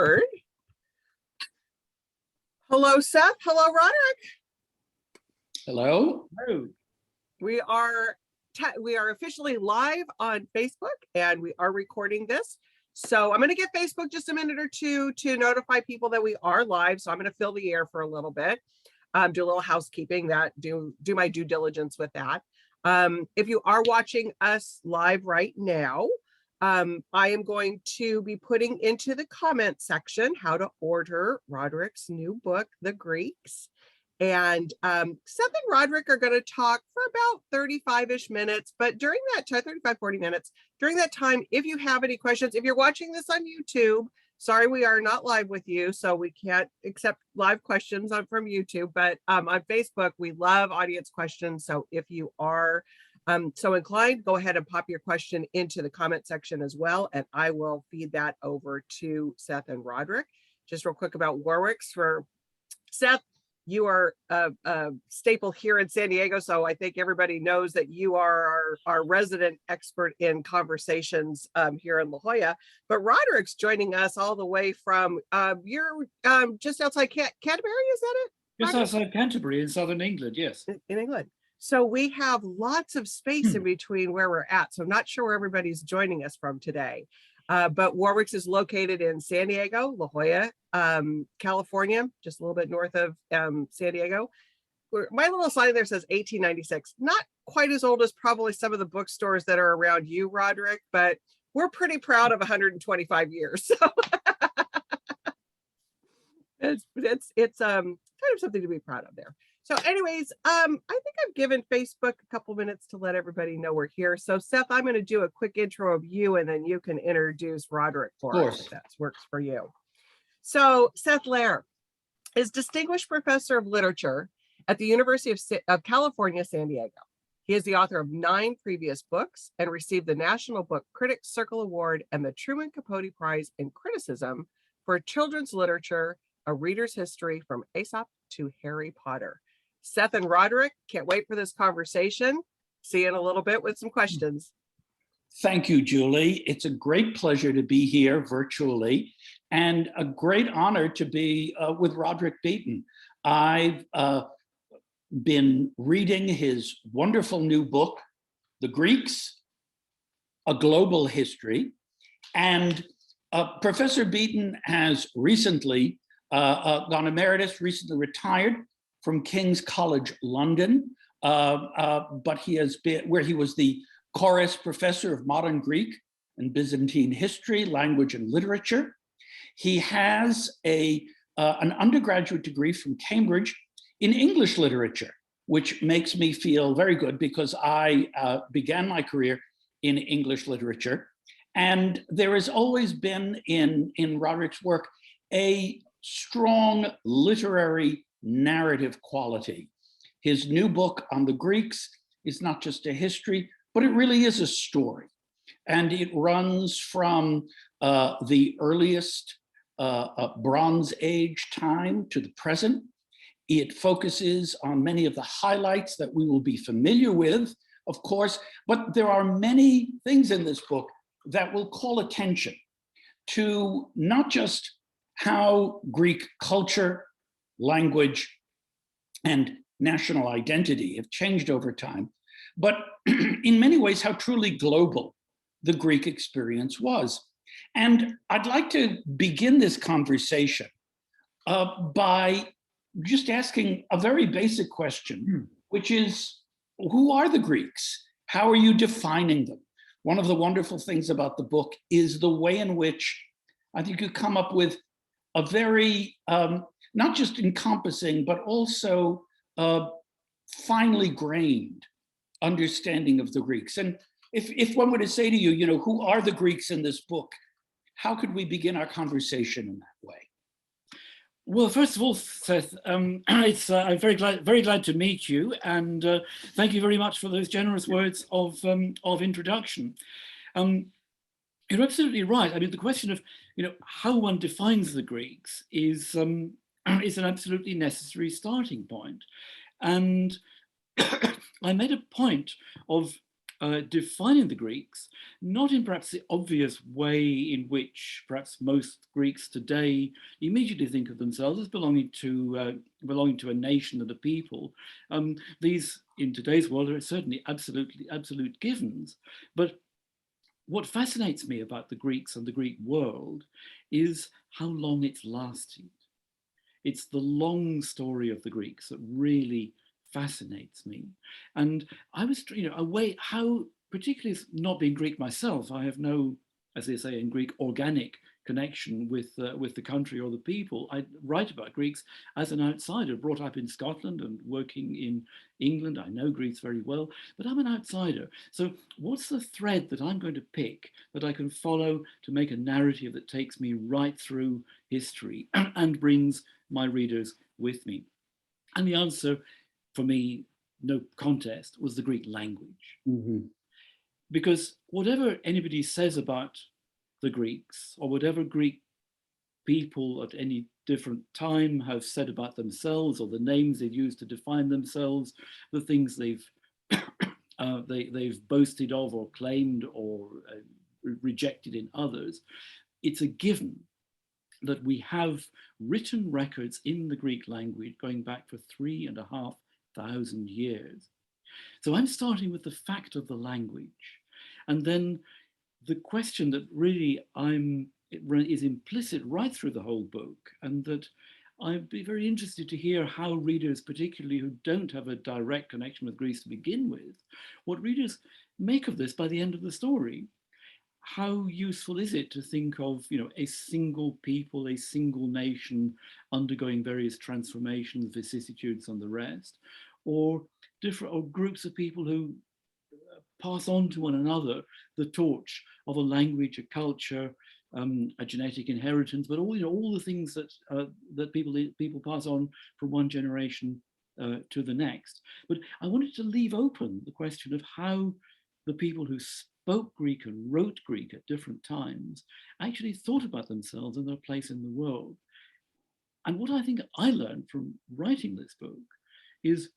record. Hello, Seth. Hello, Roderick. Hello. Hello. We are officially live on Facebook, and we are recording this. So I'm going to give Facebook just a minute or two to notify people that we are live. So I'm going to fill the air for a little bit, do a little housekeeping, do my due diligence with that. If you are watching us live right now, I am going to be putting into the comment section how to order Roderick's new book, The Greeks. And Seth and Roderick are going to talk for about 35-ish minutes, but during that time, 35, 40 minutes, during that time, if you have any questions, if you're watching this on YouTube, sorry, we are not live with you, so we can't accept live questions from YouTube, but on Facebook, we love audience questions. So if you are so inclined, go ahead and pop your question into the comment section as well, and I will feed that over to Seth and Roderick. Just real quick about Warwick's for Seth. You are a staple here in San Diego, so I think everybody knows that you are our resident expert in conversations here in La Jolla. But Roderick's joining us all the way from, you're just outside Canterbury, is that it? Just outside Canterbury in southern England, yes. In England. So we have lots of space in between where we're at, so I'm not sure where everybody's joining us from today. But Warwick's is located in San Diego, La Jolla, California, just a little bit north of San Diego. My little sign there says 1896. Not quite as old as probably some of the bookstores that are around you, Roderick, but we're pretty proud of 125 years. So it's kind of something to be proud of there. So anyways, I think I've given Facebook a couple minutes to let everybody know we're here. So Seth, I'm going to do a quick intro of you, and then you can introduce Roderick for us if that works for you. So Seth Lerer is Distinguished Professor of Literature at the University of California, San Diego. He is the author of 9 previous books and received the National Book Critics Circle Award and the Truman Capote Prize in Criticism for Children's Literature, A Reader's History from Aesop to Harry Potter. Seth and Roderick, can't wait for this conversation. See you in a little bit with some questions. Thank you, Julie. It's a great pleasure to be here virtually and a great honor to be with Roderick Beaton. I've been reading his wonderful new book, The Greeks, A Global History. And Professor Beaton has recently gone emeritus, recently retired from King's College London, but he has been, where he was the Chorus Professor of Modern Greek and Byzantine History, Language and Literature. He has an undergraduate degree from Cambridge in English literature, which makes me feel very good because I began my career in English literature. And there has always been in Roderick's work a strong literary narrative quality. His new book on the Greeks is not just a history, but it really is a story. And it runs from the earliest Bronze Age time to the present. It focuses on many of the highlights that we will be familiar with, of course, but there are many things in this book that will call attention to not just how Greek culture, language, and national identity have changed over time, but in many ways how truly global the Greek experience was. And I'd like to begin this conversation by just asking a very basic question, which is, who are the Greeks? How are you defining them? One of the wonderful things about the book is the way in which I think you come up with a very, not just encompassing, but also finely grained understanding of the Greeks. And if one were to say to you, you know, who are the Greeks in this book? How could we begin our conversation in that way? Well, first of all, Seth, I'm very glad to meet you, and thank you very much for those generous words of introduction. You're absolutely right. I mean, the question of how one defines the Greeks is an absolutely necessary starting point, and I made a point of defining the Greeks, not in perhaps the obvious way in which perhaps most Greeks today immediately think of themselves as belonging to a nation and a people. These, in today's world, are certainly absolute givens. But what fascinates me about the Greeks and the Greek world is how long it's lasted. It's the long story of the Greeks that really fascinates me. And I was, how, particularly not being Greek myself, I have no, as they say in Greek, organic connection with the country or the people. I write about Greeks as an outsider, brought up in Scotland and working in England. I know Greeks very well, but I'm an outsider. So what's the thread that I'm going to pick that I can follow to make a narrative that takes me right through history and brings my readers with me? And the answer, for me, no contest, was the Greek language. Mm-hmm. Because whatever anybody says about the Greeks, or whatever Greek people at any different time have said about themselves, or the names they've used to define themselves, the things they've boasted of or claimed or rejected in others, it's a given that we have written records in the Greek language going back for 3,500 years. So I'm starting with the fact of the language. And then the question that really is implicit right through the whole book, and that I'd be very interested to hear how readers, particularly who don't have a direct connection with Greece to begin with, what readers make of this by the end of the story. How useful is it to think of, a single people, a single nation undergoing various transformations, vicissitudes, and the rest, or groups of people who pass on to one another the torch of a language, a culture, a genetic inheritance, but all the things that people pass on from one generation to the next. But I wanted to leave open the question of how the people who spoke Greek and wrote Greek at different times actually thought about themselves and their place in the world. And what I think I learned from writing this book is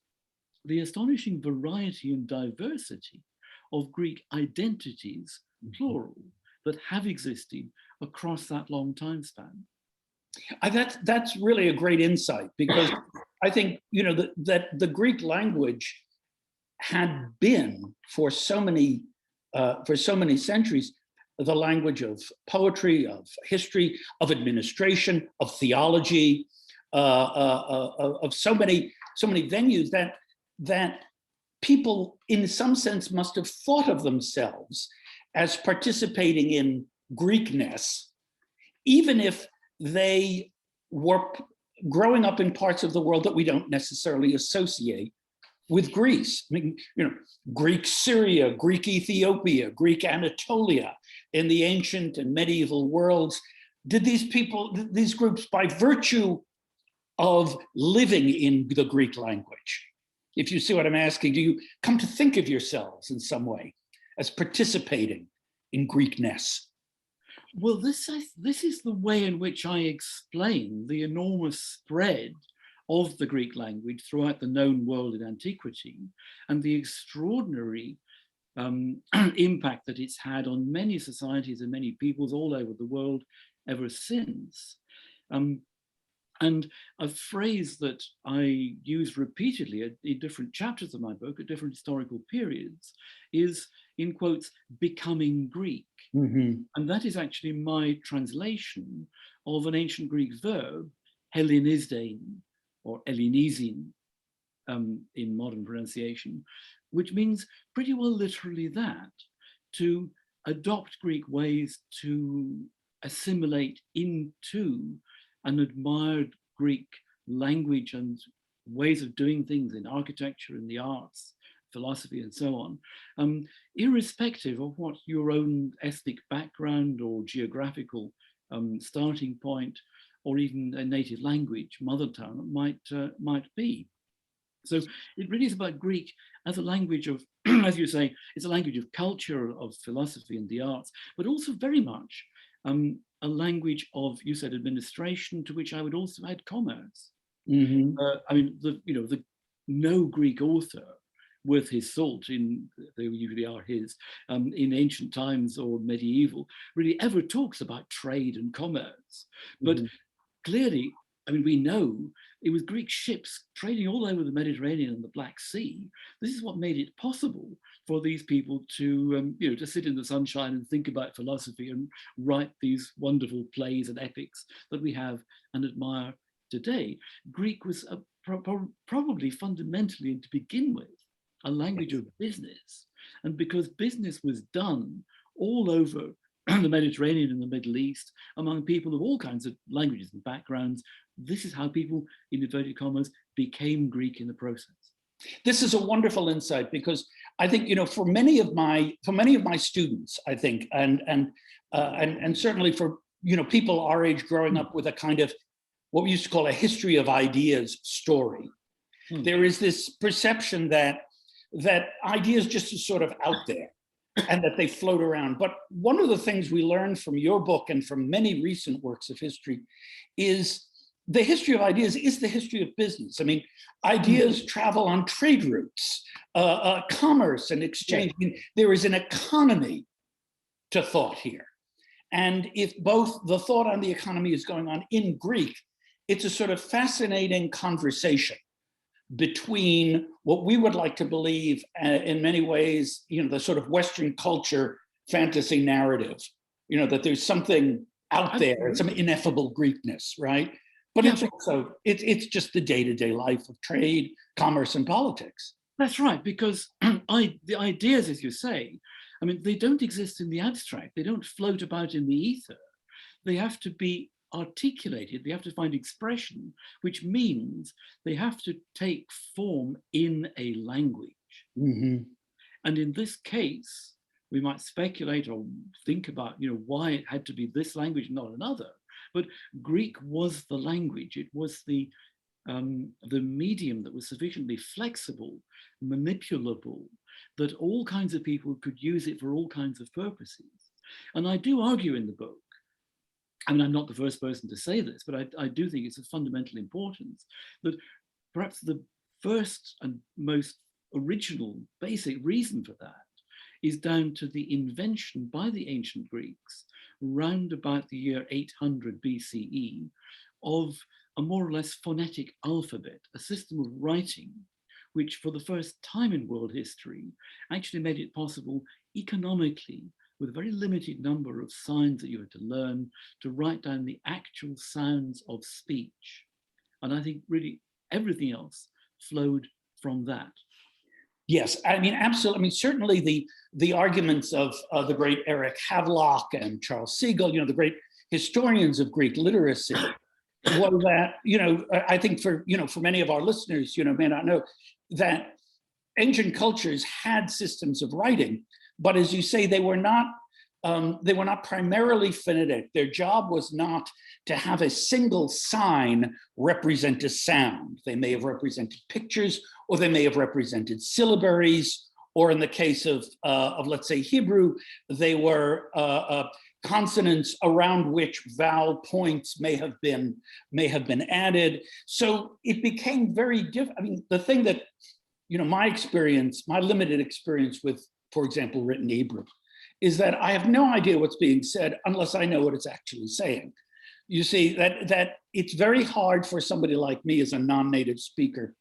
the astonishing variety and diversity of Greek identities, plural, that have existed across that long time span. That's really a great insight, because I think that the Greek language had been for so many centuries the language of poetry, of history, of administration, of theology, of so many venues that people, in some sense, must have thought of themselves as participating in Greekness, even if they were growing up in parts of the world that we don't necessarily associate with Greece. I mean, Greek Syria, Greek Ethiopia, Greek Anatolia, in the ancient and medieval worlds. Did these groups, by virtue of living in the Greek language, if you see what I'm asking, do you come to think of yourselves in some way as participating in Greekness? Well, this is the way in which I explain the enormous spread of the Greek language throughout the known world in antiquity, and the extraordinary impact that it's had on many societies and many peoples all over the world ever since. And a phrase that I use repeatedly in different chapters of my book at different historical periods is, in quotes, becoming Greek. Mm-hmm. And that is actually my translation of an ancient Greek verb, Hellenizdein, or Ellenizin in modern pronunciation, which means pretty well literally that, to adopt Greek ways, to assimilate into an admired Greek language and ways of doing things in architecture, in the arts, philosophy, and so on, irrespective of what your own ethnic background or geographical starting point, or even a native language, mother tongue, might be. So it really is about Greek as a language of, as you say, it's a language of culture, of philosophy and the arts, but also very much a language of, you said, administration, to which I would also add commerce. Mm-hmm. I mean, the no Greek author worth his salt, they usually are his, in ancient times or medieval, really ever talks about trade and commerce. But clearly, I mean, we know it was Greek ships trading all over the Mediterranean and the Black Sea. This is what made it possible for these people to, to sit in the sunshine and think about philosophy and write these wonderful plays and epics that we have and admire today. Greek was probably fundamentally, and to begin with, a language of business. And because business was done all over the Mediterranean and the Middle East, among people of all kinds of languages and backgrounds, this is how people, in inverted commas, became Greek in the process. This is a wonderful insight, because I think, for many of my students, I think, and certainly for people our age growing up with a kind of what we used to call a history of ideas story, there is this perception that ideas just are sort of out there and that they float around. But one of the things we learned from your book and from many recent works of history is the history of ideas is the history of business. I mean, ideas travel on trade routes, commerce and exchange. I mean, there is an economy to thought here. And if both the thought and the economy is going on in Greek, it's a sort of fascinating conversation between what we would like to believe in many ways, the sort of Western culture fantasy narrative, that there's something out there, some ineffable Greekness, right? But it's also, it's just the day-to-day life of trade, commerce, and politics. That's right, because the ideas, as you say, I mean, they don't exist in the abstract. They don't float about in the ether. They have to be articulated. They have to find expression, which means they have to take form in a language. And in this case, we might speculate or think about, why it had to be this language, not another. But Greek was the language. It was the medium that was sufficiently flexible, manipulable, that all kinds of people could use it for all kinds of purposes. And I do argue in the book, I mean, I'm not the first person to say this, but I do think it's of fundamental importance that perhaps the first and most original basic reason for that is down to the invention by the ancient Greeks round about the year 800 BCE of a more or less phonetic alphabet, a system of writing, which for the first time in world history actually made it possible economically, with a very limited number of signs that you had to learn, to write down the actual sounds of speech. And I think really everything else flowed from that. Yes, I mean, absolutely. I mean, certainly the arguments of the great Eric Havelock and Charles Siegel, the great historians of Greek literacy, was that, I think for many of our listeners, may not know that ancient cultures had systems of writing, but as you say, they were not primarily phonetic. Their job was not to have a single sign represent a sound. They may have represented pictures, or they may have represented syllabaries, or in the case of let's say Hebrew, they were consonants around which vowel points may have been added. So it became very different. I mean, the thing that my limited experience with, for example, written Hebrew, is that I have no idea what's being said unless I know what it's actually saying. You see, that it's very hard for somebody like me as a non-native speaker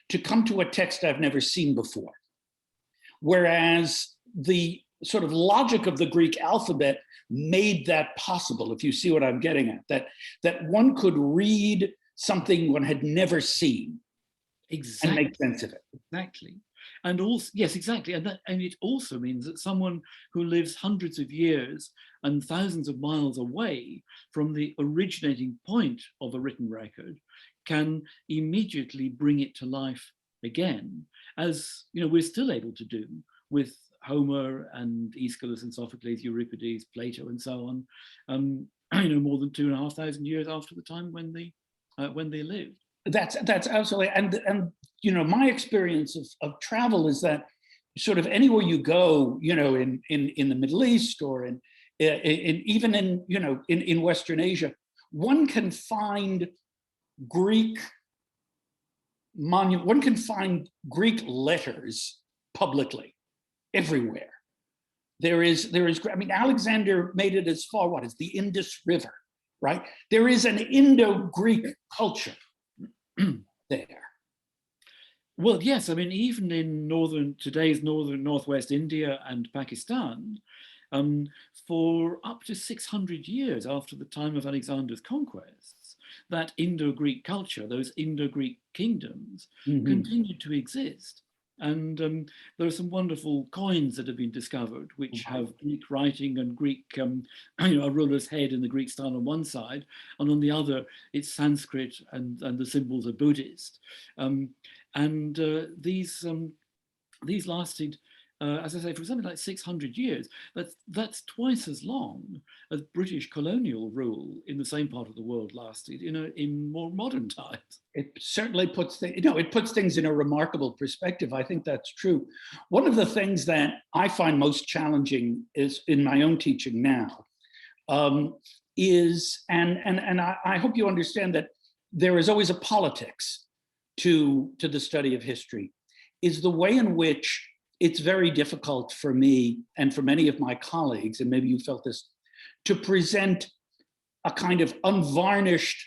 to come to a text I've never seen before. Whereas the sort of logic of the Greek alphabet made that possible, if you see what I'm getting at, that one could read something one had never seen. Exactly. And make sense of it. Exactly. And also, yes, exactly. And it also means that someone who lives hundreds of years and thousands of miles away from the originating point of a written record can immediately bring it to life again, as we're still able to do with Homer and Aeschylus and Sophocles, Euripides, Plato, and so on. More than 2,500 years after the time when they lived. That's absolutely, and my experience of travel is that sort of anywhere you go, in the Middle East or in even in Western Asia, one can find Greek letters publicly everywhere. There is, I mean, Alexander made it as far, what is the Indus River, right? There is an Indo-Greek culture there. Well, yes, I mean, even in today's northwest India and Pakistan, for up to 600 years after the time of Alexander's conquests, that Indo-Greek culture, those Indo-Greek kingdoms, continued to exist. And there are some wonderful coins that have been discovered, which have Greek writing and Greek, a ruler's head in the Greek style on one side, and on the other, it's Sanskrit and the symbols are Buddhist. These lasted, as I say, for something like 600 years. That's twice as long as British colonial rule in the same part of the world lasted in more modern times. It certainly puts things in a remarkable perspective. I think that's true. One of the things that I find most challenging is in my own teaching now is, and I hope you understand that there is always a politics to the study of history, is the way in which it's very difficult for me and for many of my colleagues, and maybe you felt this, to present a kind of unvarnished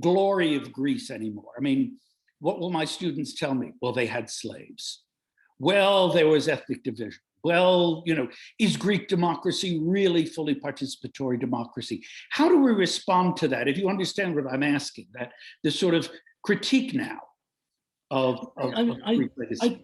glory of Greece anymore. I mean, what will my students tell me? Well, they had slaves. Well, there was ethnic division. Well, is Greek democracy really fully participatory democracy? How do we respond to that? If you understand what I'm asking, that this sort of critique now of Greek legacy.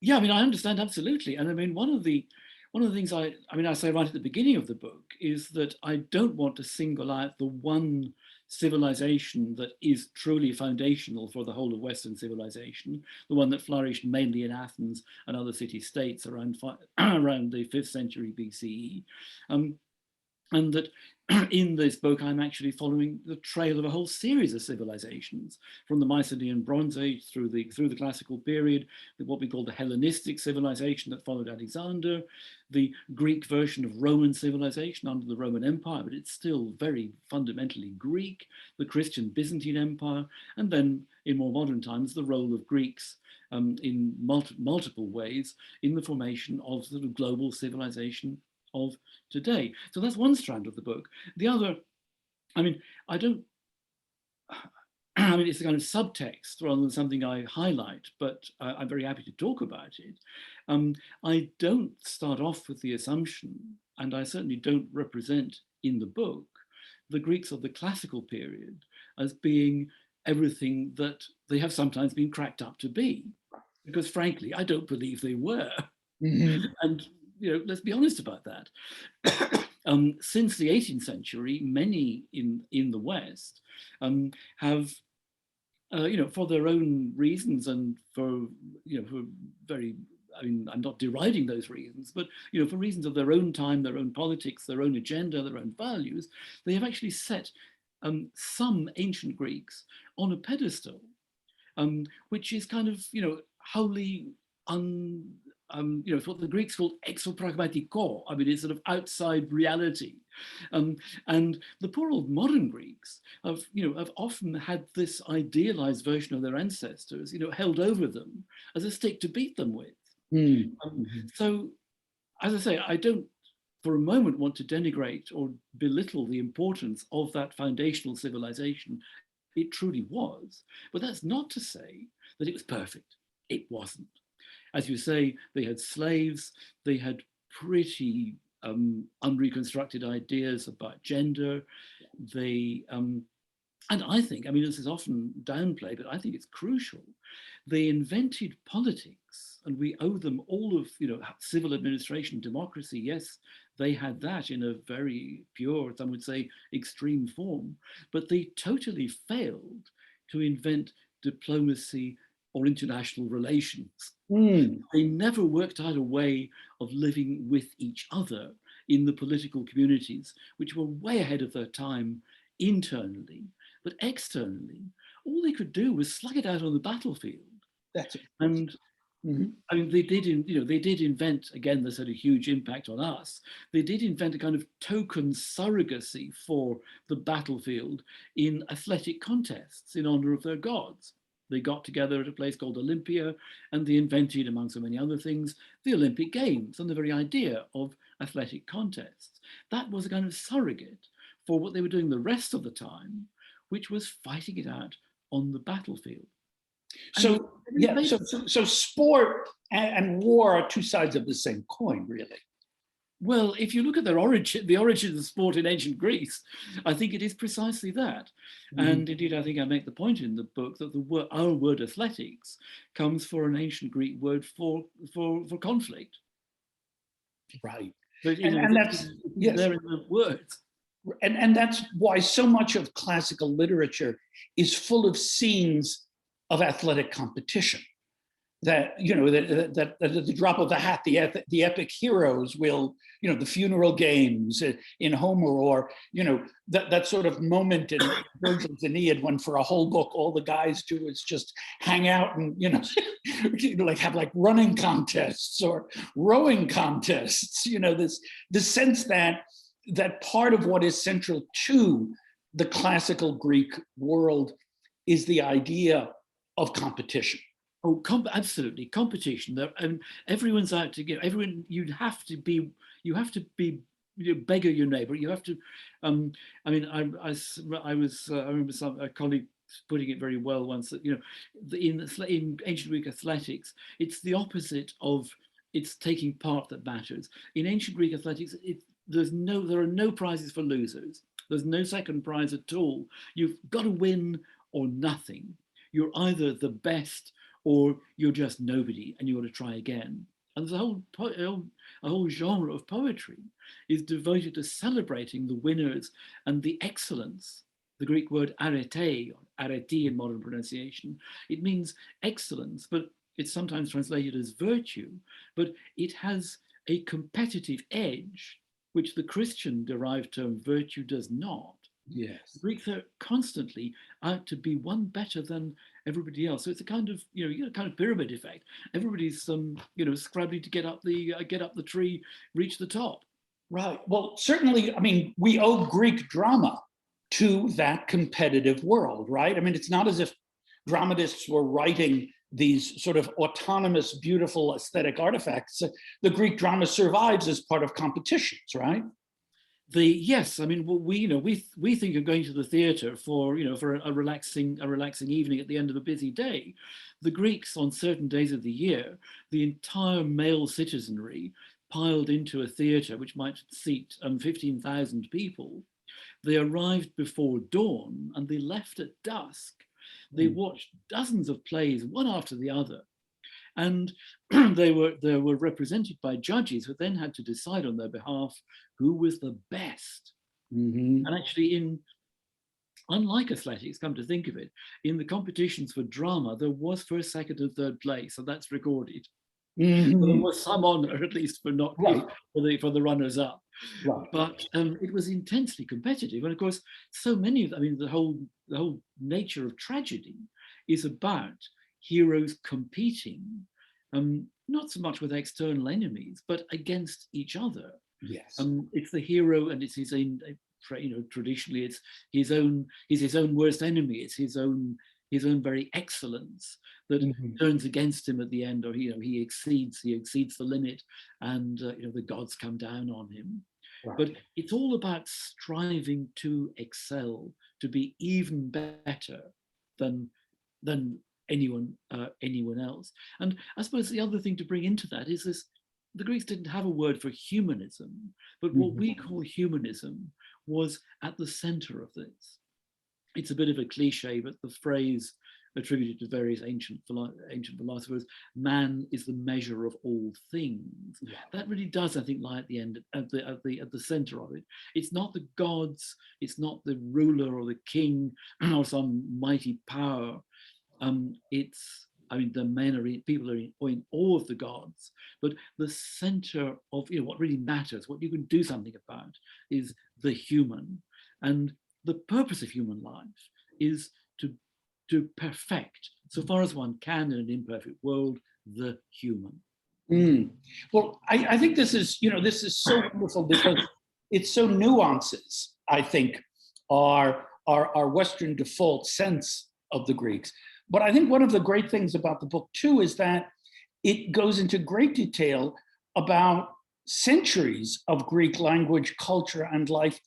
Yeah, I mean, I understand absolutely. And I mean, one of the things I say right at the beginning of the book is that I don't want to single out the one civilization that is truly foundational for the whole of Western civilization, the one that flourished mainly in Athens and other city-states around the 5th century BCE. And that in this book, I'm actually following the trail of a whole series of civilizations, from the Mycenaean Bronze Age through the classical period, what we call the Hellenistic civilization that followed Alexander, the Greek version of Roman civilization under the Roman Empire, but it's still very fundamentally Greek, the Christian Byzantine Empire, and then in more modern times, the role of Greeks in multiple ways in the formation of the global civilization of today. So that's one strand of the book. The other, it's a kind of subtext rather than something I highlight, but I'm very happy to talk about it. I don't start off with the assumption, and I certainly don't represent in the book, the Greeks of the classical period as being everything that they have sometimes been cracked up to be, because frankly, I don't believe they were. And let's be honest about that. Since the 18th century, many in the West have, for their own reasons and for very, I'm not deriding those reasons, but for reasons of their own time, their own politics, their own agenda, their own values, they have actually set some ancient Greeks on a pedestal, which is kind of, wholly it's what the Greeks called exopragmatiko. It's sort of outside reality. And the poor old modern Greeks have often had this idealized version of their ancestors, held over them as a stick to beat them with. So, as I say, I don't for a moment want to denigrate or belittle the importance of that foundational civilization. It truly was, but that's not to say that it was perfect. It wasn't. As you say, they had slaves, they had pretty unreconstructed ideas about gender. They, and I think, this is often downplayed, but I think it's crucial. They invented politics, and we owe them all of, civil administration, democracy. Yes, they had that in a very pure, some would say, extreme form, but they totally failed to invent diplomacy or international relations. They never worked out a way of living with each other in the political communities, which were way ahead of their time internally, but externally, all they could do was slug it out on the battlefield. That's it. And they did invent, again, this had a huge impact on us. They did invent a kind of token surrogacy for the battlefield in athletic contests in honor of their gods. They got together at a place called Olympia, and they invented, among so many other things, the Olympic Games and the very idea of athletic contests. That was a kind of surrogate for what they were doing the rest of the time, which was fighting it out on the battlefield. So, yeah, so sport and war are two sides of the same coin, really. Well, if you look at their origin, the origin of sport in ancient Greece, I think it is precisely that. And indeed, I think I make the point in the book that our word athletics comes from an ancient Greek word for conflict. Right. So, and that's yes. There in the words. And that's why so much of classical literature is full of scenes of athletic competition. That, you know, that at the drop of the hat, the epic heroes will, you know, the funeral games in Homer, or, you know, that sort of moment in Virgil's Aeneid when for a whole book, all the guys do is just hang out and, you know, like have like running contests or rowing contests, you know, the sense that part of what is central to the classical Greek world is the idea of competition. Oh, absolutely, competition. And everyone's out to get. Everyone, you have to be. You beggar your neighbor. You have to. I mean, I remember a colleague putting it very well once that, you know, in ancient Greek athletics, it's the opposite of it's taking part that matters. In ancient Greek athletics, there are no prizes for losers. There's no second prize at all. You've got to win or nothing. You're either the best or you're just nobody and you ought to try again. And there's a whole genre of poetry is devoted to celebrating the winners and the excellence. The Greek word arete, or arete in modern pronunciation, it means excellence, but it's sometimes translated as virtue, but it has a competitive edge, which the Christian derived term virtue does not. Yes. The Greeks are constantly out to be one better than everybody else. So it's a kind of, you get a kind of pyramid effect. Everybody's scrabbling to get up the tree, reach the top. Right. Well, certainly, I mean, we owe Greek drama to that competitive world, right? I mean, it's not as if dramatists were writing these sort of autonomous, beautiful aesthetic artifacts. The Greek drama survives as part of competitions, right? Yes, I mean, we think of going to the theatre for a relaxing evening at the end of a busy day. The Greeks, on certain days of the year, the entire male citizenry piled into a theatre which might seat 15,000 people. They arrived before dawn and they left at dusk. They watched dozens of plays, one after the other. And they were represented by judges who then had to decide on their behalf who was the best. And actually, unlike athletics, come to think of it, in the competitions for drama, there was first, second, and third place, so that's recorded. There was some honor, at least, for the runners up. Right. But it was intensely competitive, and of course, so many of the whole nature of tragedy is about heroes competing, not so much with external enemies, but against each other. Yes. It's the hero, and it's his own. Traditionally, it's his own worst enemy. It's his own very excellence that turns against him at the end, or he exceeds the limit, and the gods come down on him. Right. But it's all about striving to excel, to be even better than anyone else. And I suppose the other thing to bring into that is this: the Greeks didn't have a word for humanism, but what we call humanism was at the center of this. It's a bit of a cliche, but the phrase attributed to various ancient philosophers, "Man is the measure of all things." Yeah. That really does, I think, lie at the end, at the center of it. It's not the gods, it's not the ruler or the king or some mighty power. People are in awe of the gods, but the center of what really matters, what you can do something about, is the human. And the purpose of human life is to perfect, so far as one can in an imperfect world, the human. Well, I think this is so wonderful because it's so nuances, I think, are our Western default sense of the Greeks. But I think one of the great things about the book too is that it goes into great detail about centuries of Greek language, culture, and life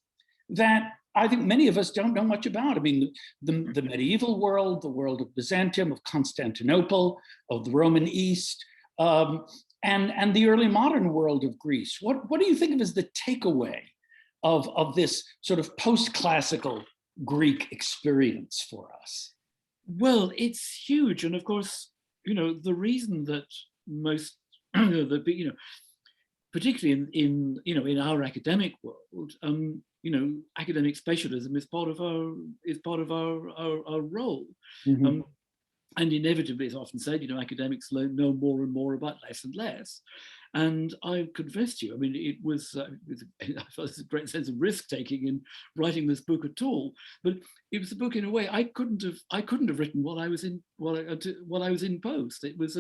that I think many of us don't know much about. I mean, the medieval world, the world of Byzantium, of Constantinople, of the Roman East, and the early modern world of Greece. What do you think of as the takeaway of this sort of post-classical Greek experience for us? Well, it's huge. And of course, the reason that most, particularly in our academic world, academic specialism is part of our role. Mm-hmm. And inevitably, it's often said, academics know more and more about less and less. And I confess to you, I mean, I felt a great sense of risk taking in writing this book at all. But it was a book in a way I couldn't have written while I was in post. It was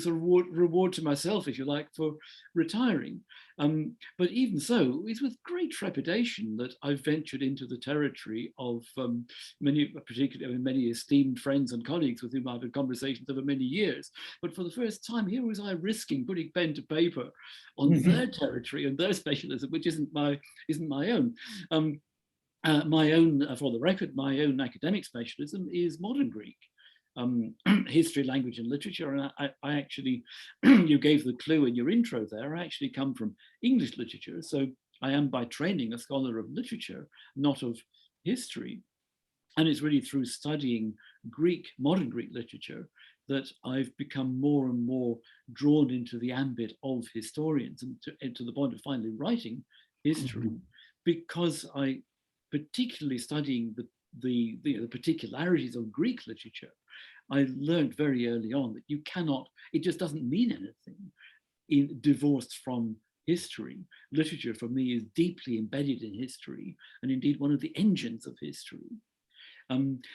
a reward to myself, if you like, for retiring. But even so, it's with great trepidation that I ventured into the territory of many esteemed friends and colleagues with whom I've had conversations over many years. But for the first time, here was I risking putting pen to paper on their territory and their specialism, which isn't my own. For the record, my own academic specialism is modern Greek. History, language, and literature. And I actually, you gave the clue in your intro there, I actually come from English literature. So I am by training a scholar of literature, not of history. And it's really through studying modern Greek literature, that I've become more and more drawn into the ambit of historians, and to the point of finally writing history, because I, particularly studying the particularities of Greek literature, I learned very early on that it just doesn't mean anything divorced from history. Literature for me is deeply embedded in history, and indeed one of the engines of history.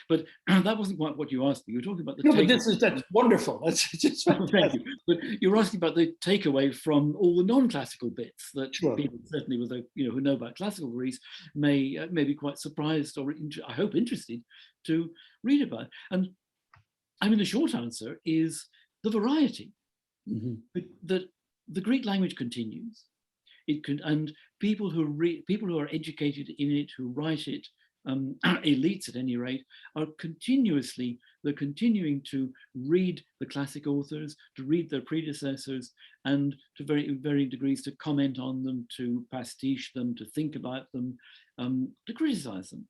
But that wasn't quite what you asked me. You were talking about the no, but that's wonderful. That's just thank you. But you were asking about the takeaway from all the non-classical bits that people, certainly with who know about classical Greece, may be quite surprised or I hope interested to read about. And I mean, the short answer is the variety. That the Greek language continues. And people who are educated in it, who write it, elites at any rate, are continuing to read the classic authors, to read their predecessors, and to varying degrees to comment on them, to pastiche them, to think about them, to criticize them.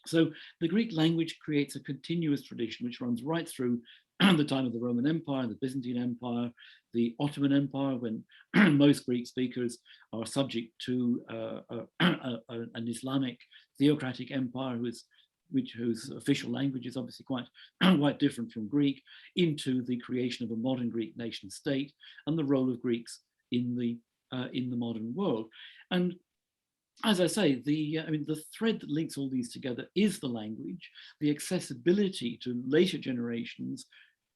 So the Greek language creates a continuous tradition which runs right through the time of the Roman Empire, the Byzantine Empire, the Ottoman Empire, when most Greek speakers are subject to an Islamic theocratic empire whose official language is obviously quite different from Greek, into the creation of a modern Greek nation state and the role of Greeks in the modern world. And as I say, the thread that links all these together is the language, the accessibility to later generations,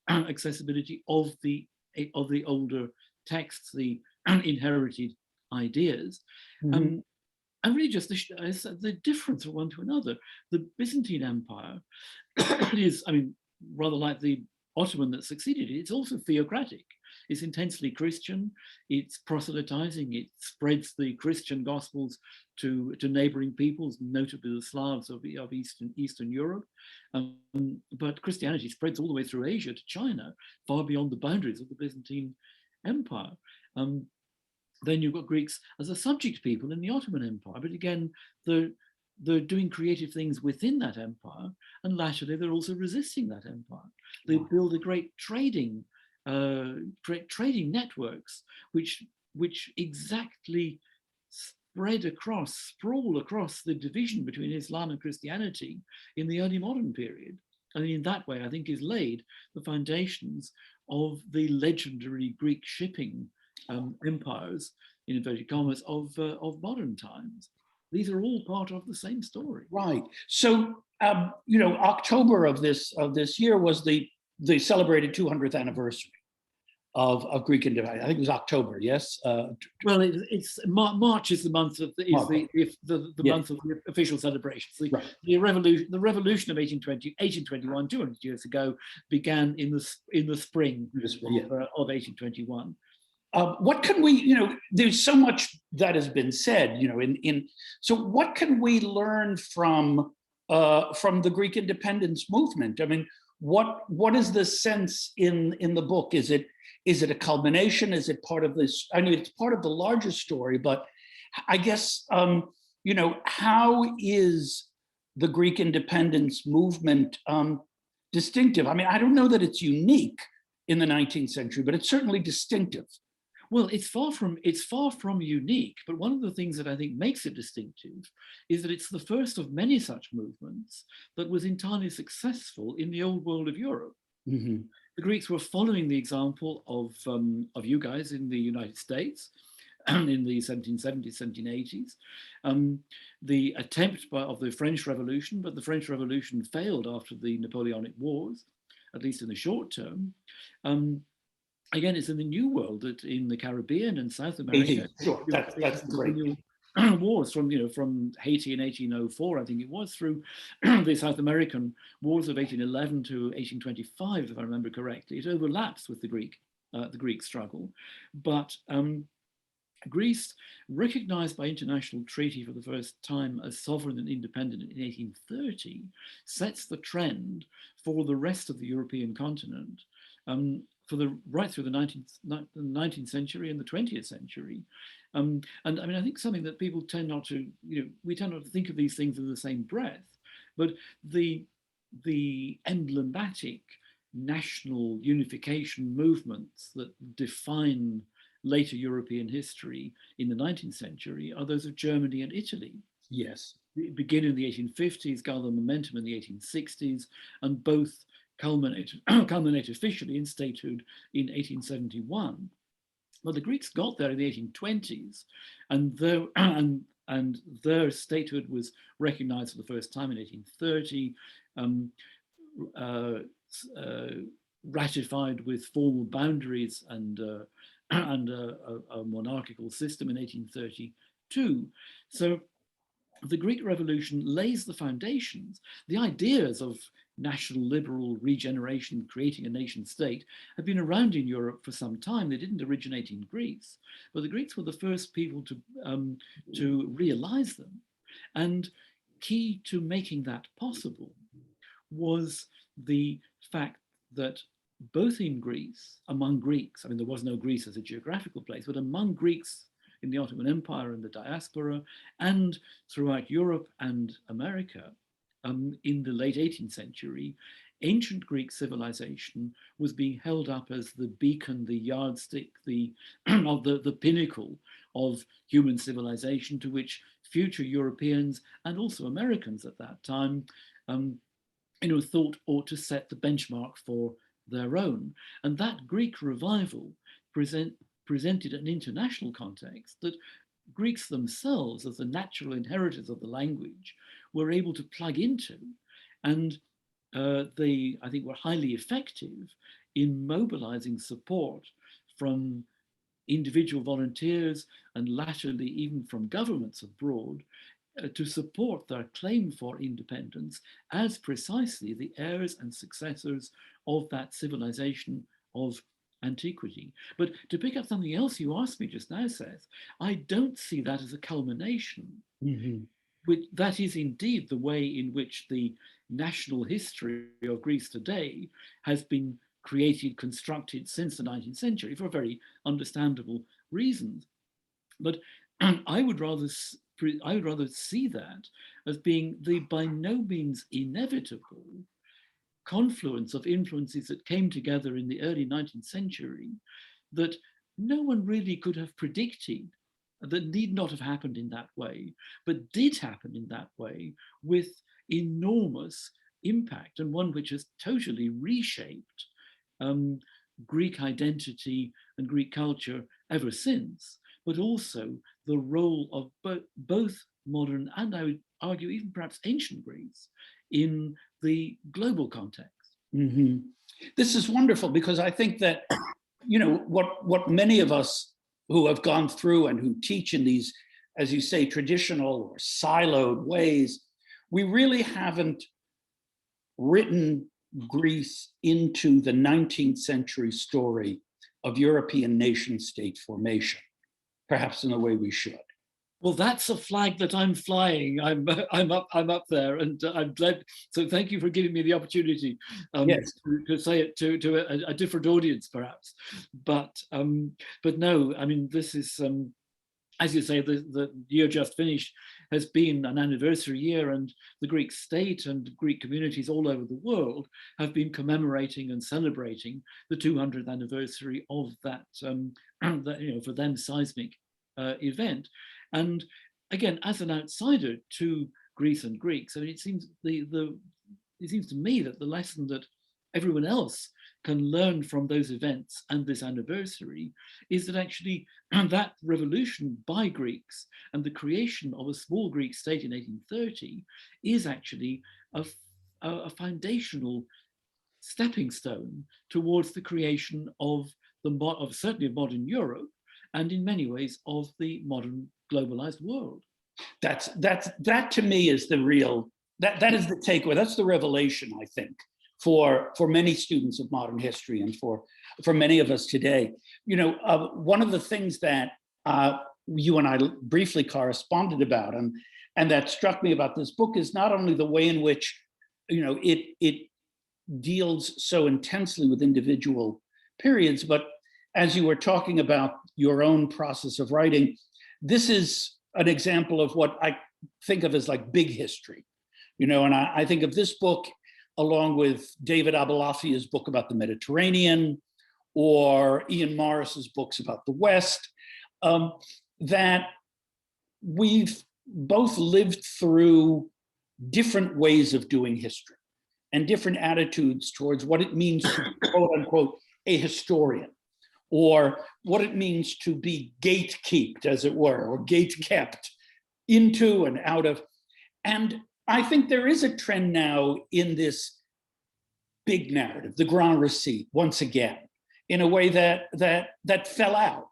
accessibility of the older texts, the inherited ideas, and really just the difference of one to another. The Byzantine Empire is, rather like the Ottoman that succeeded it, it's also theocratic. It's intensely Christian, it's proselytizing, it spreads the Christian gospels to neighboring peoples, notably the Slavs of Eastern Europe. But Christianity spreads all the way through Asia to China, far beyond the boundaries of the Byzantine Empire. Then you've got Greeks as a subject people in the Ottoman Empire, but again, they're doing creative things within that empire, and latterly they're also resisting that empire. They build a great trading networks, which exactly sprawl across the division between Islam and Christianity in the early modern period. And in that way, I think, is laid the foundations of the legendary Greek shipping empires, in inverted commas, of modern times. These are all part of the same story. Right. So, October of this year was the celebrated 200th anniversary of Greek independence. I think it was October, yes? Well, it's March is the month of the Yeah. month of the official celebrations. Right. The revolution of 1821, 200 years ago, began in the spring of 1821. What can we, there's so much that has been said, so what can we learn from the Greek independence movement? I mean, what is the sense in the book? Is it a culmination? Is it part of this? I mean, it's part of the larger story, but I guess, how is the Greek independence movement distinctive? I mean, I don't know that it's unique in the 19th century, but it's certainly distinctive. Well, it's far from unique, but one of the things that I think makes it distinctive is that it's the first of many such movements that was entirely successful in the old world of Europe. Mm-hmm. The Greeks were following the example of you guys in the United States in the 1770s, 1780s. The attempt of the French Revolution, but the French Revolution failed after the Napoleonic Wars, at least in the short term. Again, it's in the New World that in the Caribbean and South America, sure, that's great. Wars from Haiti in 1804, I think it was, through the South American wars of 1811 to 1825, if I remember correctly. It overlaps with the Greek struggle, but Greece, recognized by international treaty for the first time as sovereign and independent in 1830, sets the trend for the rest of the European continent. Right through the 19th century and the 20th century. And I mean, I think something that people tend not to, we tend not to think of these things in the same breath, but the emblematic national unification movements that define later European history in the 19th century are those of Germany and Italy. Yes. They begin in the 1850s, gather momentum in the 1860s, and both culminate officially in statehood in 1871. Well, the Greeks got there in the 1820s, and their statehood was recognized for the first time in 1830, ratified with formal boundaries and a monarchical system in 1832. So the Greek Revolution lays the foundations. The ideas of national liberal regeneration, creating a nation state, have been around in Europe for some time. They didn't originate in Greece, but the Greeks were the first people to realize them. And key to making that possible was the fact that both in Greece, among Greeks, I mean, there was no Greece as a geographical place, but among Greeks in the Ottoman Empire and the diaspora, and throughout Europe and America, in the late 18th century, ancient Greek civilization was being held up as the beacon, the yardstick, the pinnacle of human civilization, to which future Europeans and also Americans at that time, thought ought to set the benchmark for their own. And that Greek revival presented an international context that Greeks themselves, as the natural inheritors of the language, were able to plug into. And they, I think, were highly effective in mobilizing support from individual volunteers and latterly even from governments abroad to support their claim for independence as precisely the heirs and successors of that civilization of antiquity. But to pick up something else you asked me just now, Seth, I don't see that as a culmination. Mm-hmm. That is indeed the way in which the national history of Greece today has been created, constructed since the 19th century for very understandable reasons. But I would rather see that as being the by no means inevitable confluence of influences that came together in the early 19th century that no one really could have predicted, that need not have happened in that way, but did happen in that way with enormous impact, and one which has totally reshaped Greek identity and Greek culture ever since, but also the role of both modern and, I would argue, even perhaps ancient Greece in the global context. Mm-hmm. This is wonderful, because I think that you know, what many of us who have gone through and who teach in these, as you say, traditional or siloed ways, we really haven't written Greece into the 19th century story of European nation state formation, perhaps in the way we should. Well, that's a flag that I'm flying. I'm up there, and I'm glad. So thank you for giving me the opportunity Yes. to say it to a different audience, perhaps. But no, I mean, this is as you say, the year just finished has been an anniversary year, and the Greek state and Greek communities all over the world have been commemorating and celebrating the 200th anniversary of that, that, you know, for them, seismic event. And again, as an outsider to Greece and Greeks, I mean, it seems it seems to me that the lesson that everyone else can learn from those events and this anniversary is that actually that revolution by Greeks and the creation of a small Greek state in 1830 is actually a foundational stepping stone towards the creation of certainly of modern Europe, and in many ways of the modern globalized world. That to me is the real, that is the takeaway. That's the revelation, I think, for many students of modern history and for many of us today. You know, one of the things that you and I briefly corresponded about, and that struck me about this book, is not only the way in which, you know, it deals so intensely with individual periods, but as you were talking about your own process of writing, this is an example of what I think of as like big history, you know, and I think of this book along with David Abulafia's book about the Mediterranean, or Ian Morris's books about the West, that we've both lived through different ways of doing history and different attitudes towards what it means to be, quote unquote, a historian, or what it means to be gatekept, as it were, or gate-kept into and out of. And I think there is a trend now in this big narrative, the grand récit, once again, in a way that fell out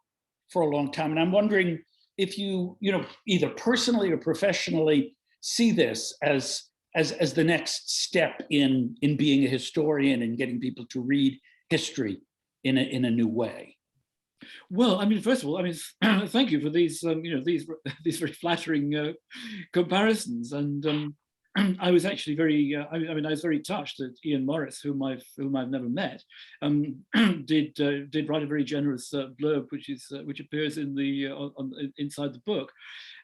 for a long time. And I'm wondering if you know, either personally or professionally, see this as the next step in being a historian and getting people to read history in a new way. Well, I mean, first of all, I mean, thank you for these, you know, these very flattering comparisons. And I was actually very, I mean, I was very touched that Ian Morris, whom I've never met, did write a very generous blurb, which appears in the inside the book.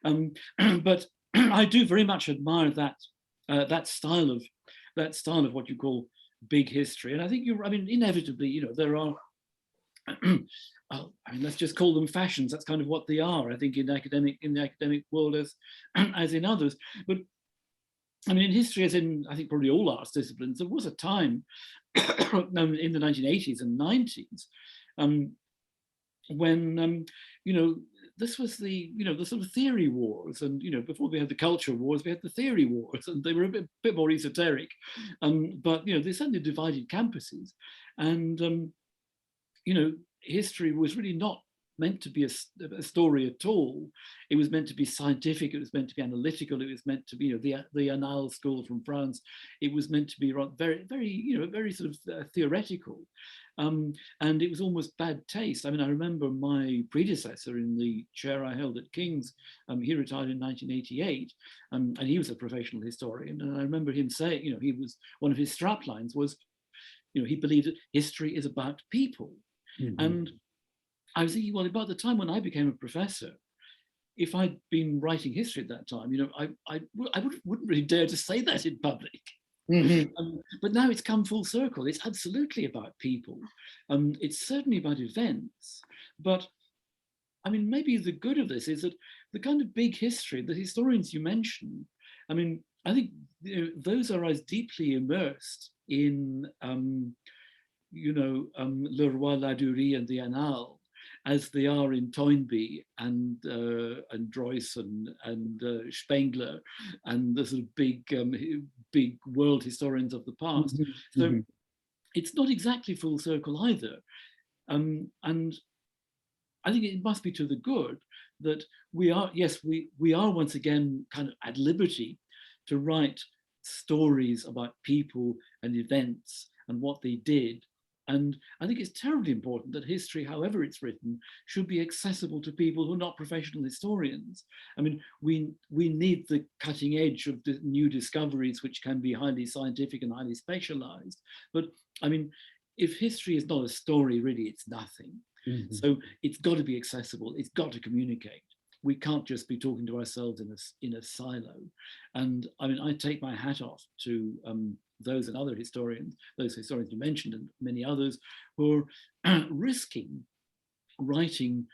But I do very much admire that style of what you call big history. And I think I mean, inevitably, you know, there are. I mean, let's just call them fashions. That's kind of what they are, I think, in the academic world as in others. But I mean, in history, as in I think probably all arts disciplines, there was a time in the 1980s and 90s when you know, this was the sort of theory wars, and you know, before we had the culture wars, we had the theory wars, and they were a bit more esoteric, but you know, they certainly divided campuses, and you know, history was really not meant to be a story at all. It was meant to be scientific. It was meant to be analytical. It was meant to be, you know, the Annales school from France. It was meant to be very, very, you know, very sort of theoretical. And it was almost bad taste. I mean, I remember my predecessor in the chair I held at King's, he retired in 1988, and he was a professional historian. And I remember him saying, you know, one of his straplines was, you know, he believed that history is about people. Mm-hmm. And I was thinking, well, about the time when I became a professor, if I'd been writing history at that time, you know, I wouldn't really dare to say that in public. Mm-hmm. But now it's come full circle. It's absolutely about people. It's certainly about events. But I mean, maybe the good of this is that the kind of big history, the historians you mentioned, I mean, I think, you know, those are as deeply immersed in, you know, Le Roi Ladurie and the Annales as they are in Toynbee and Droyce and Spengler and the sort of big world historians of the past. Mm-hmm. So it's not exactly full circle either. And I think it must be to the good that we are, yes, we are once again kind of at liberty to write stories about people and events and what they did. And I think it's terribly important that history, however it's written, should be accessible to people who are not professional historians. I mean, we need the cutting edge of the new discoveries, which can be highly scientific and highly specialized. But I mean, if history is not a story, really, it's nothing. Mm-hmm. So it's got to be accessible. It's got to communicate. We can't just be talking to ourselves in a silo. And I mean, I take my hat off to those and other historians, those historians you mentioned and many others, who are risking writing,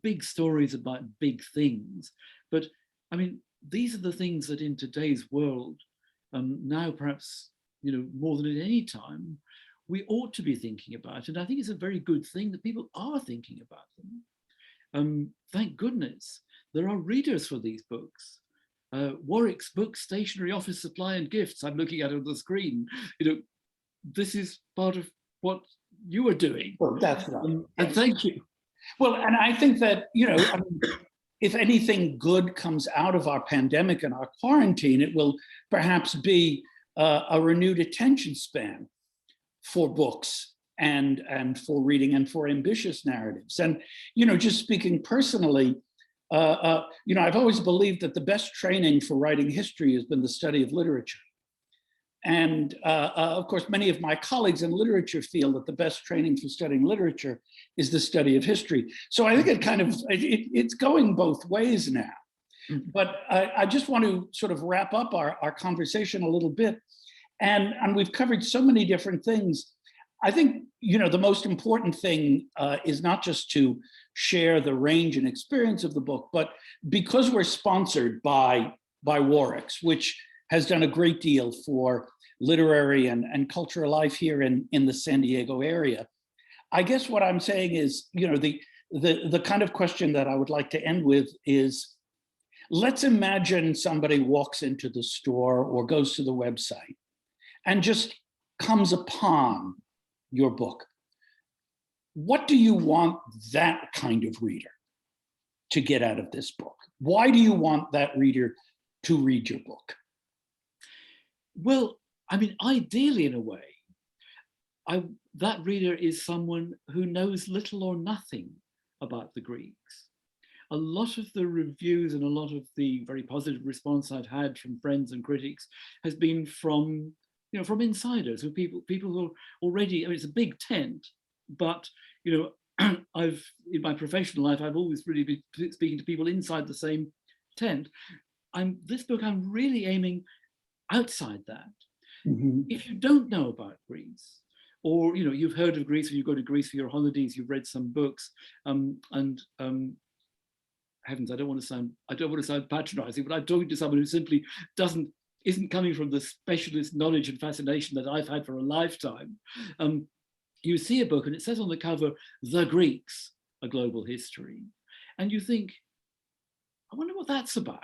big stories about big things. But I mean, these are the things that in today's world, now perhaps, more than at any time, we ought to be thinking about. And I think it's a very good thing that people are thinking about them. Thank goodness there are readers for these books. Warwick's book, Stationery, Office Supply and Gifts, I'm looking at on the screen. This is part of what you are doing. Well, that's right. And thank you. Well, and I think that, I mean, if anything good comes out of our pandemic and our quarantine, it will perhaps be a renewed attention span for books and for reading and for ambitious narratives. And, just speaking personally, I've always believed that the best training for writing history has been the study of literature. And of course, many of my colleagues in literature feel that the best training for studying literature is the study of history. So I think it's going both ways now. But I just want to sort of wrap up our conversation a little bit. And we've covered so many different things. I think, the most important thing is not just to share the range and experience of the book, but because we're sponsored by Warwick's, which has done a great deal for literary and cultural life here in the San Diego area. I guess what I'm saying is, the kind of question that I would like to end with is, let's imagine somebody walks into the store or goes to the website and just comes upon your book. What do you want that kind of reader to get out of this book? Why do you want that reader to read your book? Well, I mean, ideally, in a way, that reader is someone who knows little or nothing about the Greeks. A lot of the reviews and a lot of the very positive response I've had from friends and critics has been from insiders, who people who are already, I mean, it's a big tent, but, I've, in my professional life, I've always really been speaking to people inside the same tent. This book, I'm really aiming outside that. Mm-hmm. If you don't know about Greece, or you've heard of Greece, or you go to Greece for your holidays, you've read some books, heavens, I don't want to sound patronizing, but I'm talking to someone who simply isn't coming from the specialist knowledge and fascination that I've had for a lifetime. You see a book and it says on the cover, "The Greeks, a Global History," and you think, I wonder what that's about.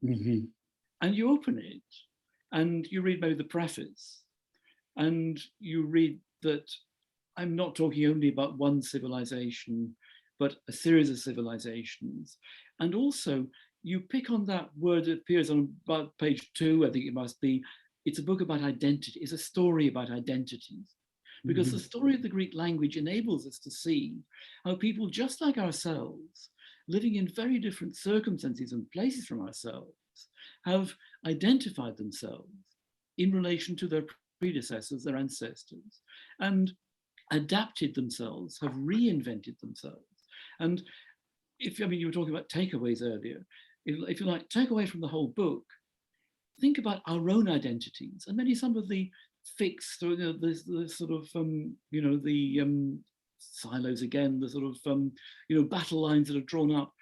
Mm-hmm. And you open it and you read maybe the preface, and you read that I'm not talking only about one civilization, but a series of civilizations. And also you pick on that word that appears on about page 2, I think it must be. It's a book about identity. It's a story about identities. Because mm-hmm. the story of the Greek language enables us to see how people just like ourselves, living in very different circumstances and places from ourselves, have identified themselves in relation to their predecessors, their ancestors, and adapted themselves, have reinvented themselves. And you were talking about takeaways earlier. If you like, take away from the whole book, think about our own identities, and maybe some of the fixed, or the sort of the silos again, the sort of battle lines that are drawn up.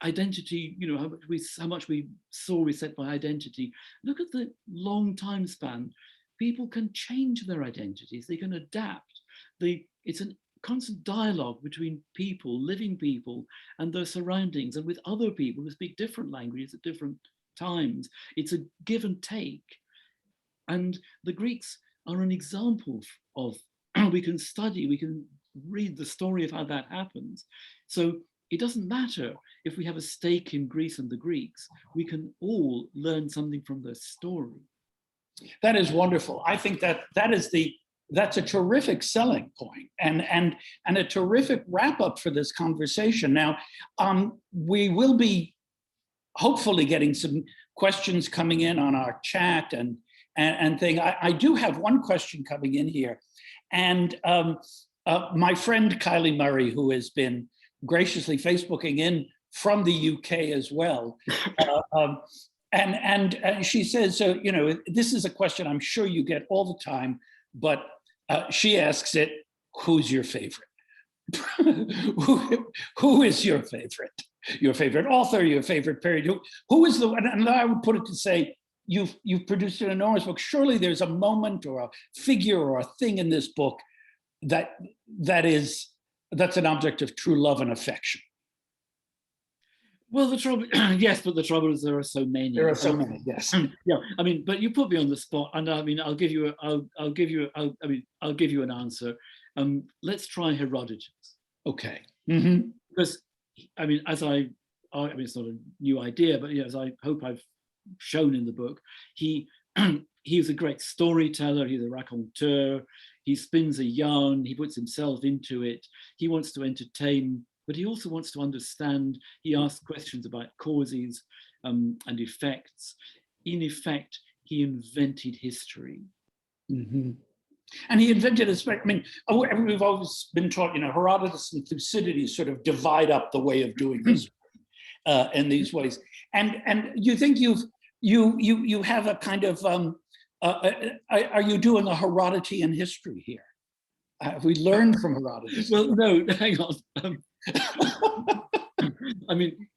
Identity, how much we saw we set by identity. Look at the long time span. People can change their identities. They can adapt. It's a constant dialogue between people, living people, and their surroundings, and with other people who speak different languages at different times. It's a give and take. And the Greeks are an example of we can study, we can read the story of how that happens. So it doesn't matter if we have a stake in Greece and the Greeks, we can all learn something from their story. That is wonderful. I think that's a terrific selling point and a terrific wrap up for this conversation. Now, we will be hopefully getting some questions coming in on our chat and thing. I do have one question coming in here, and my friend Kylie Murray, who has been graciously Facebooking in from the UK as well. And she says, so, you know, this is a question I'm sure you get all the time, but she asks it, who's your favorite? who is your favorite? Your favorite author, your favorite period? Who is the one? And I would put it to say, you've produced an enormous book. Surely there's a moment or a figure or a thing in this book that's an object of true love and affection. Well, the trouble, yes, but the trouble is there are so many. There are so many, yes. Yeah, I mean, but you put me on the spot, and I mean, I'll give you an answer. Let's try Herodotus. Okay. Mm-hmm. Because, I mean, it's not a new idea, but as I hope I've shown in the book, he is a great storyteller. He's a raconteur. He spins a yarn. He puts himself into it. He wants to entertain, but he also wants to understand. He asks questions about causes and effects. In effect, he invented history. Mm-hmm. And he invented a spec. I mean, we've always been taught, you know, Herodotus and Thucydides sort of divide up the way of doing this in these ways. And you think you have a kind of are you doing a Herodotean history here? Have we learned from Herodotus? Well, no, hang on. I mean,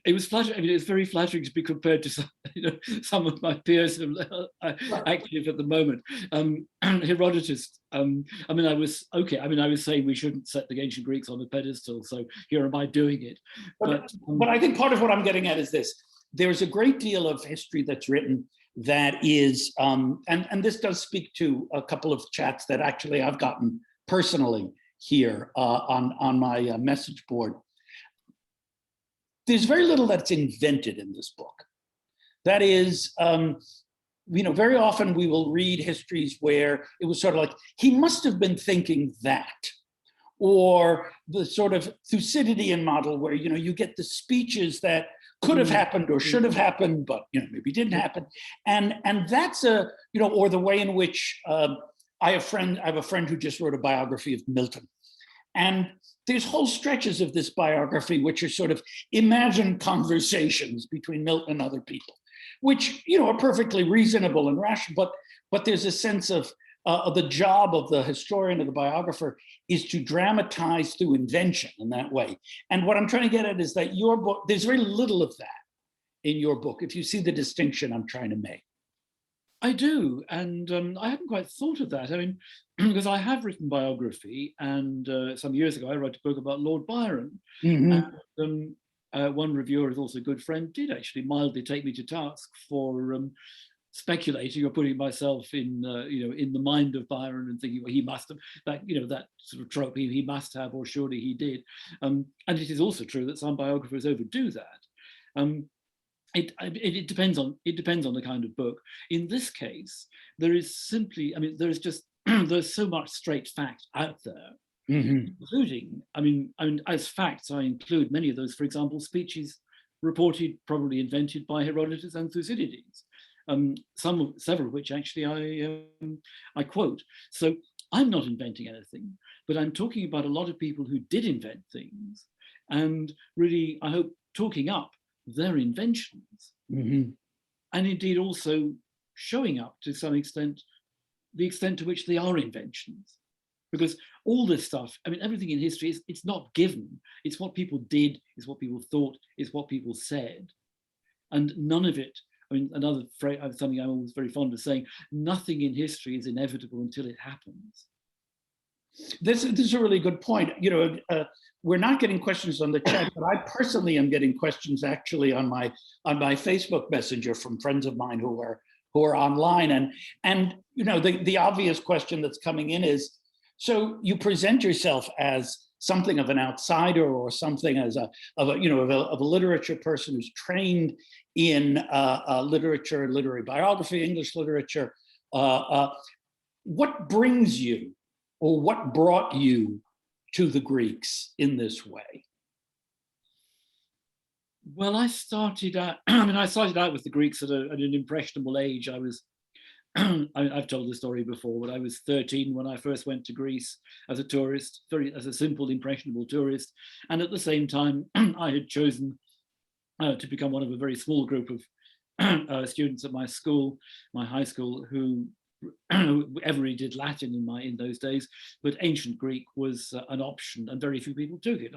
it was flattering. I mean, it's very flattering to be compared to some of my peers active at the moment. Herodotus. I mean, I was saying we shouldn't set the ancient Greeks on a pedestal. So here am I doing it. But I think part of what I'm getting at is this: there's a great deal of history that's written that is, and this does speak to a couple of chats that actually I've gotten personally here on my message board. There's very little that's invented in this book. That is, you know, very often we will read histories where it was sort of like, he must have been thinking that, or the sort of Thucydidean model where, you know, you get the speeches that could have happened or should have happened, but, you know, maybe didn't happen. And that's a, you know, or the way in which I have a friend who just wrote a biography of Milton. And there's whole stretches of this biography which are sort of imagined conversations between Milton and other people, which, you know, are perfectly reasonable and rational, but there's a sense of the job of the historian or the biographer is to dramatize through invention in that way. And what I'm trying to get at is that your book, there's very little of that in your book, if you see the distinction I'm trying to make. I do, and I hadn't quite thought of that. I mean, because I have written biography, and some years ago I wrote a book about Lord Byron. Mm-hmm. And one reviewer, who's also a good friend, did actually mildly take me to task for speculating or putting myself in, you know, in the mind of Byron and thinking, well, he must have that, you know, that sort of trope he must have, or surely he did. And it is also true that some biographers overdo that. It depends on the kind of book. In this case, there is simply, I mean, there is just there's so much straight fact out there, mm-hmm. including, I mean, as facts, I include many of those, for example, speeches reported, probably invented by Herodotus and Thucydides. Several of which actually I quote. So I'm not inventing anything, but I'm talking about a lot of people who did invent things, and really, I hope, talking up their inventions, mm-hmm. and indeed also showing up to some extent the extent to which they are inventions. Because all this stuff, I mean, everything in history it's not given. It's what people did, it's what people thought, it's what people said, and none of it. I mean, another phrase, something I'm always very fond of saying, nothing in history is inevitable until it happens. This is a really good point. You know, we're not getting questions on the chat, but I personally am getting questions actually on my Facebook Messenger from friends of mine who are online. And you know, the obvious question that's coming in is, So you present yourself as something of an outsider, or something as of a literature person who's trained in literature, literary biography, English literature. What brings you, or what brought you to the Greeks in this way? Well, I started out, I started out with the Greeks at an impressionable age. I was, I've told the story before, but I was 13 when I first went to Greece as a tourist, as a simple, impressionable tourist. And at the same time, I had chosen to become one of a very small group of students at my school, my high school, who everybody did Latin in those days, but ancient Greek was an option, and very few people took it.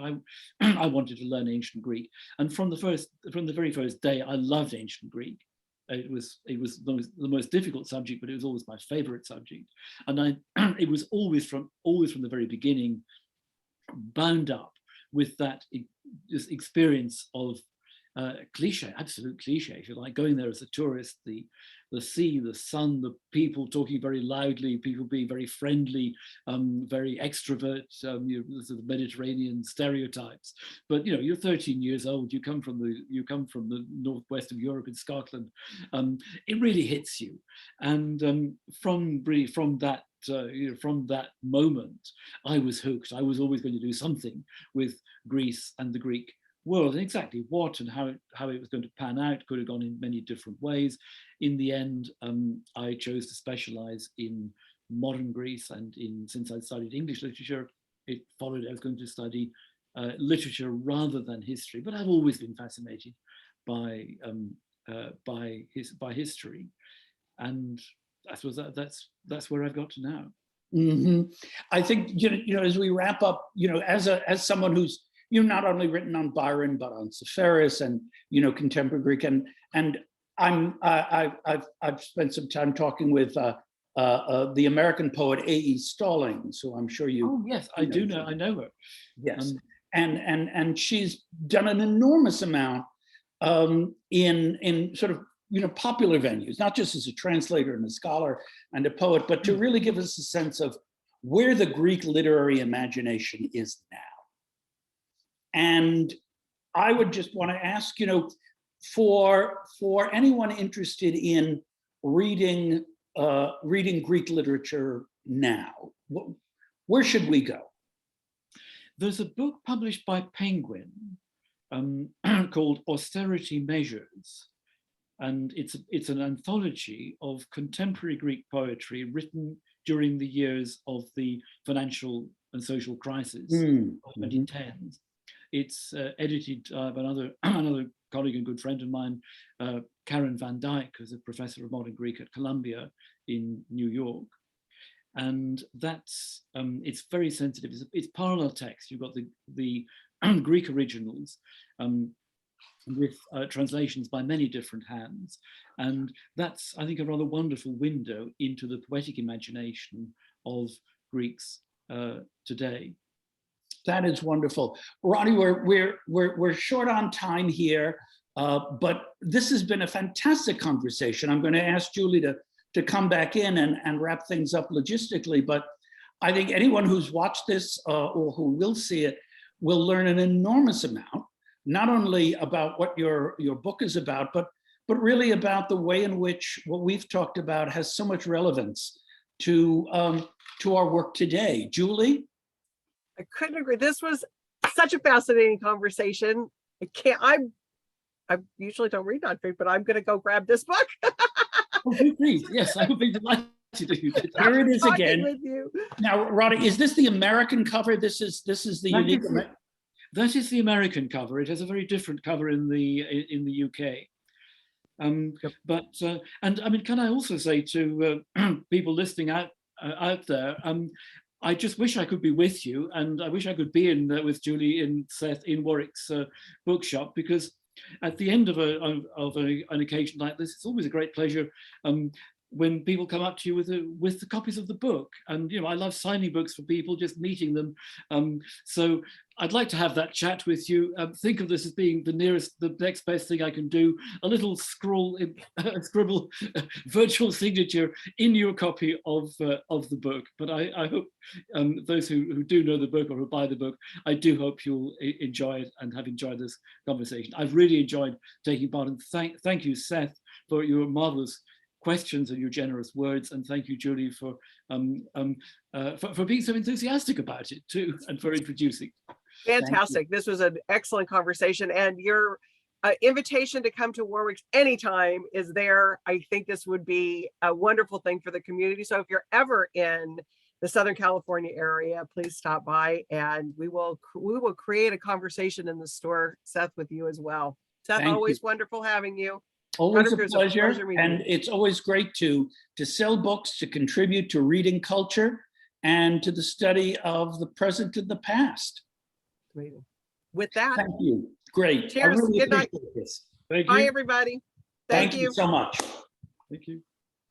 I wanted to learn ancient Greek, and from the very first day, I loved ancient Greek. It was the most difficult subject, but it was always my favorite subject, and it was always from the very beginning bound up with this experience of cliche, absolute cliche, if you like, going there as a tourist, the sea, the sun, the people talking very loudly, people being very friendly, very extrovert, the Mediterranean stereotypes. But you're 13 years old, you come from the northwest of Europe in Scotland. It really hits you, and from that moment, I was hooked. I was always going to do something with Greece and the Greek world, and exactly what and how it was going to pan out could have gone in many different ways. In the end, I chose to specialize in modern Greece, and since I studied English literature, it followed I was going to study literature rather than history. But I've always been fascinated by history, and that's where I've got to now. Mm-hmm. I think as we wrap up, as someone who's not only written on Byron but on Seferis and contemporary Greek, and I've spent some time talking with the American poet A.E. Stallings, who I'm sure you. Oh yes, I do know. I know her. Yes, and she's done an enormous amount in sort of popular venues, not just as a translator and a scholar and a poet, but to really give us a sense of where the Greek literary imagination is now. And I would just want to ask, for anyone interested in reading Greek literature now, where should we go? There's a book published by Penguin called Austerity Measures, and it's an anthology of contemporary Greek poetry written during the years of the financial and social crisis of the 2010s. It's edited by another colleague and good friend of mine, Karen Van Dyke, who's a professor of modern Greek at Columbia in New York. And that's it's very sensitive. It's parallel text. You've got the Greek originals with translations by many different hands, and that's, I think, a rather wonderful window into the poetic imagination of Greeks today. That is wonderful, Ronnie. We're short on time here, but this has been a fantastic conversation. I'm going to ask Julie to come back in and wrap things up logistically, but I think anyone who's watched this or who will see it will learn an enormous amount, not only about what your book is about, but really about the way in which what we've talked about has so much relevance to our work today. Julie? I couldn't agree. This was such a fascinating conversation. I usually don't read nonfiction, but I'm going to go grab this book. Oh, please, yes, I would be delighted to do that. Here it is again. With you. Now, Roddy, is this the American cover? This is the unique. That is the American cover. It has a very different cover in the UK. But and I mean, can I also say to people listening out there, I just wish I could be with you, and I wish I could be in with Julie and Seth in Warwick's bookshop, because at the end of an occasion like this, it's always a great pleasure when people come up to you with the copies of the book. And I love signing books for people, just meeting them. So I'd like to have that chat with you. Think of this as being the next best thing I can do. A little scribble virtual signature in your copy of the book. But I hope those who do know the book or who buy the book, I do hope you'll enjoy it and have enjoyed this conversation. I've really enjoyed taking part, and thank you, Seth, for your marvelous questions and your generous words, and thank you, Julie, for being so enthusiastic about it too, and for introducing. Fantastic. This was an excellent conversation, and your invitation to come to Warwick's anytime is there. I think this would be a wonderful thing for the community. So if you're ever in the Southern California area, please stop by, and we will create a conversation in the store, Seth, with you as well. Seth, Thank always you. wonderful having you. Always a Roderick, it was pleasure, meeting and you. it's always great to sell books, to contribute to reading culture, and to the study of the present and the past. With that, Thank you. Great. Cheers. I really Good night. appreciate this. Thank you. Bye, everybody. Thank you. So much. Thank you.